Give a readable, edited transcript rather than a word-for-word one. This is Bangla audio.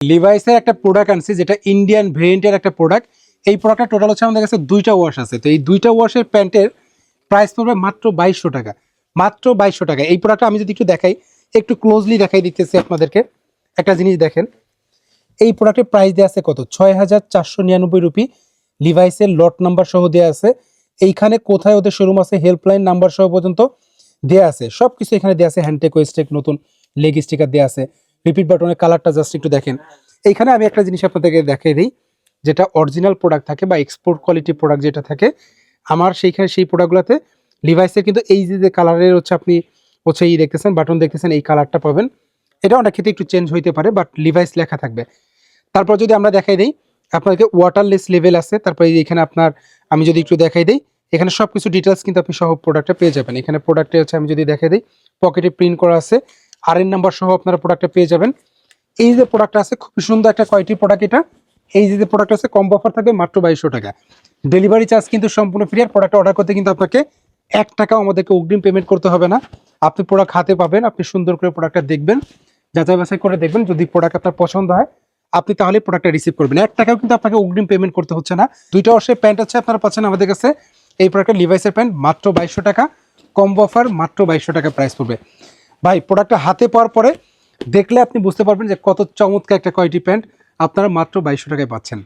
লিভাইসের একটা প্রোডাক্ট আনছি যেটা ইন্ডিয়ান ভেরিয়েন্টের একটা প্রোডাক্ট। এই প্রোডাক্টটা টোটাল হচ্ছে আমাদের কাছে 2টা ওয়াশ আছে। তো এই 2টা ওয়াশের প্যান্টের প্রাইস পড়বে মাত্র 2200 টাকা, মাত্র 2200 টাকা। এই প্রোডাক্টটা আমি যদি একটু দেখাই, একটু ক্লোজলি দেখাই দিতেছি আপনাদেরকে। একটা জিনিস দেখেন, এই প্রোডাক্টের প্রাইস দেওয়া আছে কত, 6499 রুপি। লিভাইসের লট নাম্বার সহ দেওয়া আছে। এইখানে কোথায় ওদের শোরুম আছে, হেল্পলাইন নাম্বার সহ পর্যন্ত দেওয়া আছে, সব কিছু এখানে দেওয়া আছে। হ্যান্ডটেক ওয়েস্টেক নতুন লেগ স্টিকার দেওয়া আছে। রিপিট বাটনের কালারটা জাস্ট একটু দেখেন। এইখানে আমি একটা জিনিস আপনাদেরকে দেখিয়ে দিই, যেটা অরিজিনাল প্রোডাক্ট থাকে বা এক্সপোর্ট কোয়ালিটি প্রোডাক্ট যেটা থাকে আমার, সেইখানে সেই প্রোডাক্টগুলোতে লিভাইসের কিন্তু এই যে কালারের হচ্ছে আপনি হচ্ছে এই দেখতেছেন, বাটন দেখতেছেন, এই কালারটা পাবেন। এটা অনেক ক্ষেত্রে একটু চেঞ্জ হইতে পারে, বাট লিভাইস লেখা থাকবে। তারপর যদি আমরা দেখাই দিই আপনাকে, ওয়াটারলেস লেভেল আছে। তারপরে এখানে আপনার, আমি যদি একটু দেখাই দিই, এখানে সব কিছু ডিটেলস কিন্তু আপনি সহ প্রোডাক্টটা পেয়ে যাবেন। এখানে প্রোডাক্টে হচ্ছে আমি যদি দেখাই দিই, পকেটে প্রিন্ট করা আছে, RN নাম্বার সহ আপনারা প্রোডাক্টটা পেয়ে যাবেন। এই যে প্রোডাক্ট আছে খুব সুন্দর একটা কোয়ালিটির প্রোডাক্ট এটা। এই যে প্রোডাক্ট আছে কম্বো অফার থাকবে মাত্র 2200 টাকা। ডেলিভারি চার্জ কিন্তু সম্পূর্ণ ফ্রি। আর প্রোডাক্ট অর্ডার করতে কিন্তু আপনাকে 1 টাকাও আমাদেরকে অগ্রিম পেমেন্ট করতে হবে না। আপনি প্রোডাক্ট হাতে পাবেন, আপনি সুন্দর করে প্রোডাক্টটা দেখবেন, যাচাই বাছাই করে দেখবেন। যদি প্রোডাক্ট আপনার পছন্দ হয় আপনি তাহলে প্রোডাক্টটা রিসিভ করবেন। 1 টাকাও কিন্তু আপনাকে অগ্রিম পেমেন্ট করতে হচ্ছে না। 2টা ওয়াশের প্যান্ট আছে আপনারা পাচ্ছেন আমাদের কাছে। এই প্রোডাক্টের লিভাইসের প্যান্ট মাত্র 2200 টাকা, কম্বো অফার মাত্র 2200 টাকা প্রাইস পড়বে। ভাই প্রোডাক্টটা হাতে পাওয়ার পরে দেখলে আপনি বুঝতে পারবেন যে কত চমৎকার একটা কোয়ালিটি প্যান্ট আপনারা মাত্র 2200 টাকায় পাচ্ছেন।